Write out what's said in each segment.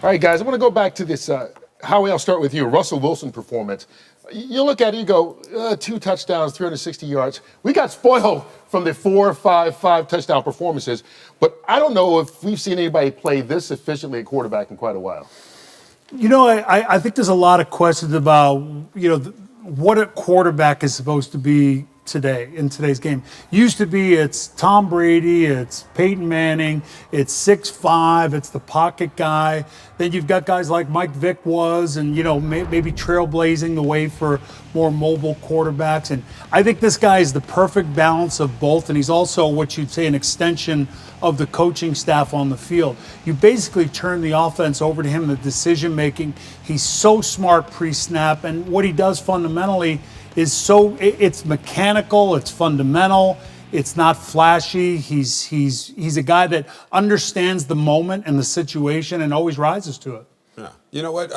All right, guys, I want to go back to this. Howie, I'll start with you. Russell Wilson performance. You look at it, you go, 2 touchdowns, 360 yards. We got spoiled from the 4, 5 touchdown performances, but I don't know if we've seen anybody play this efficiently at quarterback in quite a while. You know, I think there's a lot of questions about, what a quarterback is supposed to be today, in today's game. Used to be it's Tom Brady, it's Peyton Manning, it's 6'5", it's the pocket guy. Then you've got guys like Mike Vick was, and, maybe trailblazing the way for more mobile quarterbacks. And I think this guy is the perfect balance of both, and he's also what you'd say an extension of the coaching staff on the field. You basically turn the offense over to him, the decision making. He's so smart pre-snap, and what he does fundamentally is it's mechanical, it's fundamental, it's not flashy. He's a guy that understands the moment and the situation and always rises to it. Yeah. You know what?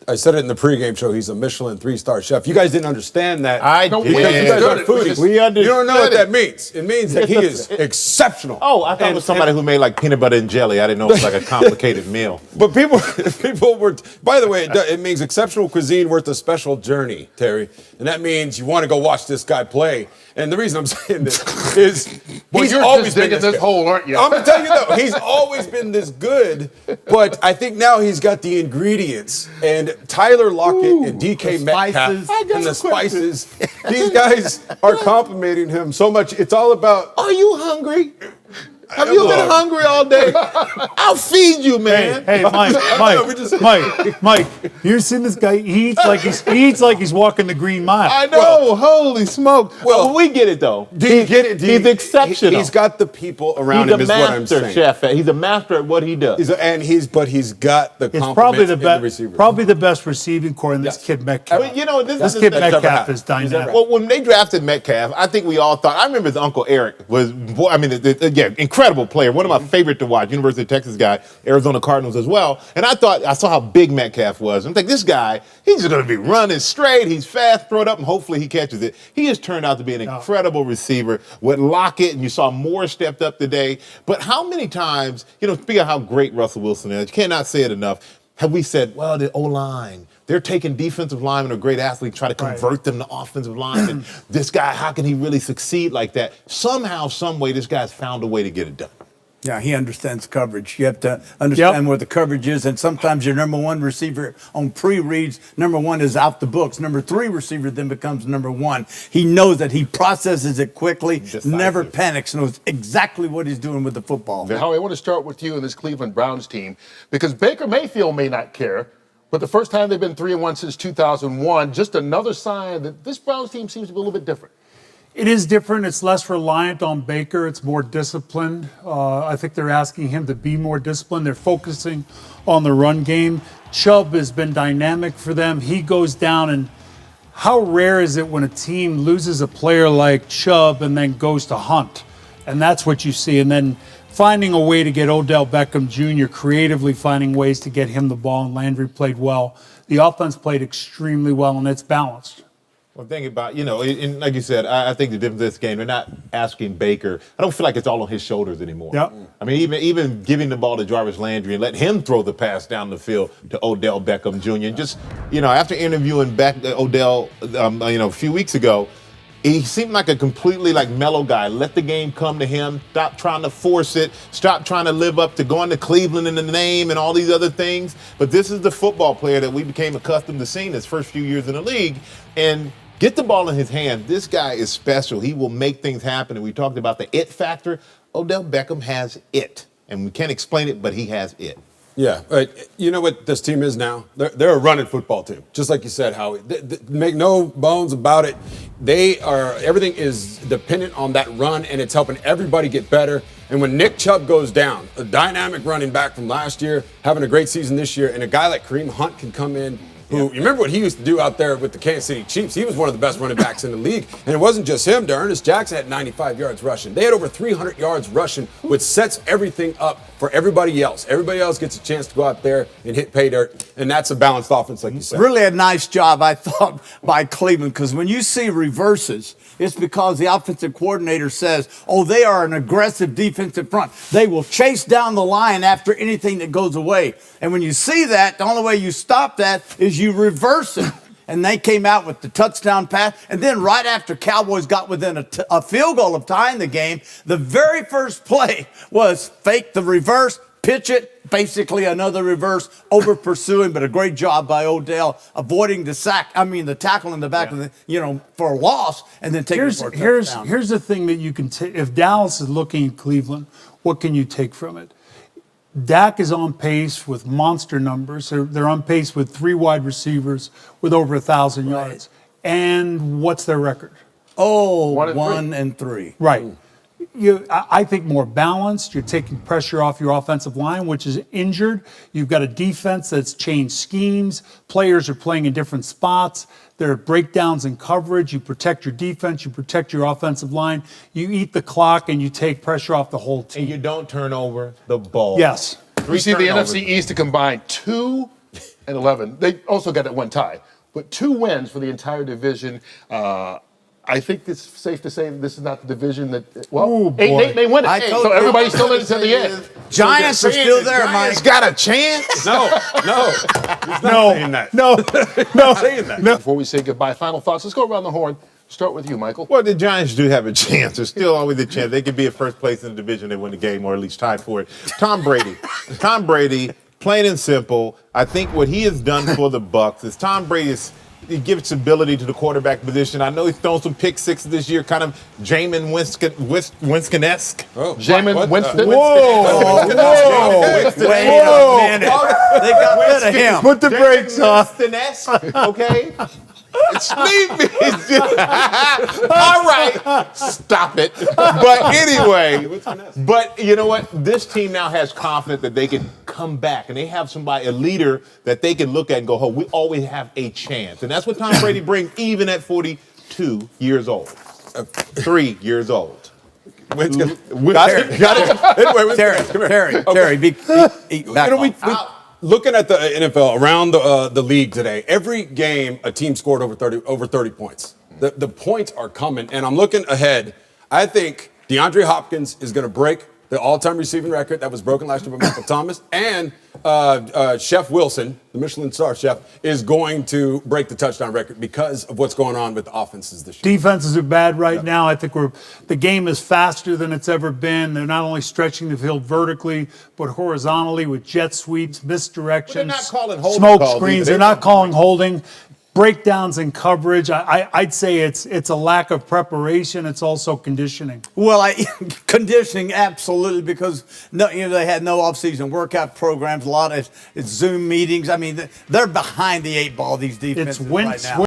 I said it in the pregame show. He's a Michelin 3-star chef. You guys didn't understand that. I did. You guys are foodies. We understood. You don't know what that means. It means that he is exceptional. Oh, I thought it was somebody who made like peanut butter and jelly. I didn't know it was like a complicated meal. But people were. By the way, it means exceptional cuisine worth a special journey, Terry. And that means you want to go watch this guy play. And the reason I'm saying this is he's always been this hole, aren't you? I'm going to tell you though, he's always been this good, but I think now he's got the ingredients. And Tyler Lockett and DK Metcalf and the spices, these guys are complimenting him so much. It's all about. Are you hungry? Have you been hungry all day? I'll feed you, man. Hey, Mike, you seen this guy? He eats like he's walking the Green Mile. I know. Holy smoke. Well, we get it though. Do you get it? He's exceptional. He's got the people around him. Is what I'm saying. He's a master chef. He's a master at what he does. He's got the. It's probably the best. Probably the best receiving core in this kid Metcalf. I mean, this kid Metcalf is dynamic. Well, when they drafted Metcalf, I think we all thought. I remember his uncle Eric was. Again, incredible player. One of my favorite to watch. University of Texas guy, Arizona Cardinals as well. And I saw how big Metcalf was. I'm like, this guy, he's just going to be running straight. He's fast, throw it up, and hopefully he catches it. He has turned out to be an incredible receiver with Lockett, and you saw Moore stepped up today. But how many times, speaking of how great Russell Wilson is, you cannot say it enough, have we said, well, the O-line, they're taking defensive linemen or great athletes, try to convert them to offensive linemen. This guy, how can he really succeed like that? Somehow, some way, this guy's found a way to get it done. Yeah, he understands coverage. You have to understand what the coverage is, and sometimes your number one receiver on pre-reads, number one is out the books. Number 3 receiver then becomes number 1. He knows that he processes it quickly, never panics, knows exactly what he's doing with the football. Howie, I want to start with you and this Cleveland Browns team, because Baker Mayfield may not care, but the first time they've been 3-1 since 2001, just another sign that this Browns team seems to be a little bit different. It is different. It's less reliant on Baker. It's more disciplined. I think they're asking him to be more disciplined. They're focusing on the run game. Chubb has been dynamic for them. He goes down, and how rare is it when a team loses a player like Chubb and then goes to Hunt? And that's what you see. And then finding a way to get Odell Beckham Jr., creatively finding ways to get him the ball, and Landry played well. The offense played extremely well, and it's balanced. Well, think about, and like you said, I think the difference in this game, they're not asking Baker. I don't feel like it's all on his shoulders anymore. Yep. I mean, even giving the ball to Jarvis Landry and let him throw the pass down the field to Odell Beckham Jr. And just, after interviewing Odell, a few weeks ago, he seemed like a completely mellow guy. Let the game come to him. Stop trying to force it. Stop trying to live up to going to Cleveland in the name and all these other things. But this is the football player that we became accustomed to seeing his first few years in the league. And get the ball in his hand. This guy is special. He will make things happen. And we talked about the it factor. Odell Beckham has it. And we can't explain it, but he has it. Yeah, but you know what this team is now? They're a running football team, just like you said, Howie. Make no bones about it. Everything is dependent on that run, and it's helping everybody get better. And when Nick Chubb goes down, a dynamic running back from last year, having a great season this year, and a guy like Kareem Hunt can come in who, you remember what he used to do out there with the Kansas City Chiefs? He was one of the best running backs in the league. And it wasn't just him. Ernest Jackson had 95 yards rushing. They had over 300 yards rushing, which sets everything up for everybody else. Everybody else gets a chance to go out there and hit pay dirt. And that's a balanced offense, like you said. Really a nice job, I thought, by Cleveland, because when you see reverses, it's because the offensive coordinator says, oh, they are an aggressive defensive front. They will chase down the line after anything that goes away. And when you see that, the only way you stop that is you reverse it. And they came out with the touchdown pass. And then right after Cowboys got within a field goal of tying the game, the very first play was fake the reverse, pitch it, basically another reverse, over pursuing, but a great job by Odell avoiding the tackle in the back of the, for a loss, and then taking it for a touchdown. Here's the thing that you can take. If Dallas is looking at Cleveland, what can you take from it? Dak is on pace with monster numbers. They're on pace with 3 wide receivers with over 1,000 yards. And what's their record? Oh, 1 and 3. Right. I think more balanced. You're taking pressure off your offensive line, which is injured. You've got a defense that's changed schemes. Players are playing in different spots. There are breakdowns in coverage. You protect your defense. You protect your offensive line. You eat the clock, and you take pressure off the whole team. And you don't turn over the ball. Yes. We see the NFC East to combine 2-11. They also got that one tie, but 2 wins for the entire division. I think it's safe to say this is not the division that, Ooh, 8 may win it. So everybody's still in it to the end. Giants are still there, Mike. Giants got a chance? No. Before we say goodbye, final thoughts. Let's go around the horn. Start with you, Michael. Well, the Giants do have a chance. There's still always a chance. They could be at first place in the division. They win the game or at least tied for it. Tom Brady, plain and simple. I think what he has done for the Bucs is Tom Brady's he gives ability to the quarterback position. I know he's thrown some pick sixes this year, kind of Jameis Winston-esque. Oh, Jameis Winston. Whoa. Wait a minute. They got rid of him. Put the brakes on. Winston-esque, okay? Sleepy. All right, stop it. But anyway, but you know what? This team now has confidence that they can come back, and they have somebody, a leader that they can look at and go, "Oh, we always have a chance." And that's what Tom Brady brings, even at 42 years old, 3 years old. Got it. Terry, back off. Looking at the NFL around the league today, every game a team scored over 30 points. The points are coming, and I'm looking ahead. I think DeAndre Hopkins is going to break the all-time receiving record that was broken last year by Michael Thomas, and Chef Wilson, the Michelin star chef, is going to break the touchdown record because of what's going on with the offenses this year. Defenses are bad right now. I think the game is faster than it's ever been. They're not only stretching the field vertically, but horizontally with jet sweeps, misdirections, they're not calling holding smoke calls screens. either. They're not calling holding. Breakdowns in coverage. I'd say it's a lack of preparation. It's also conditioning. Well, conditioning, absolutely, because they had no off-season workout programs. A lot of it's Zoom meetings. I mean, they're behind the 8 ball. These defenses It's right now.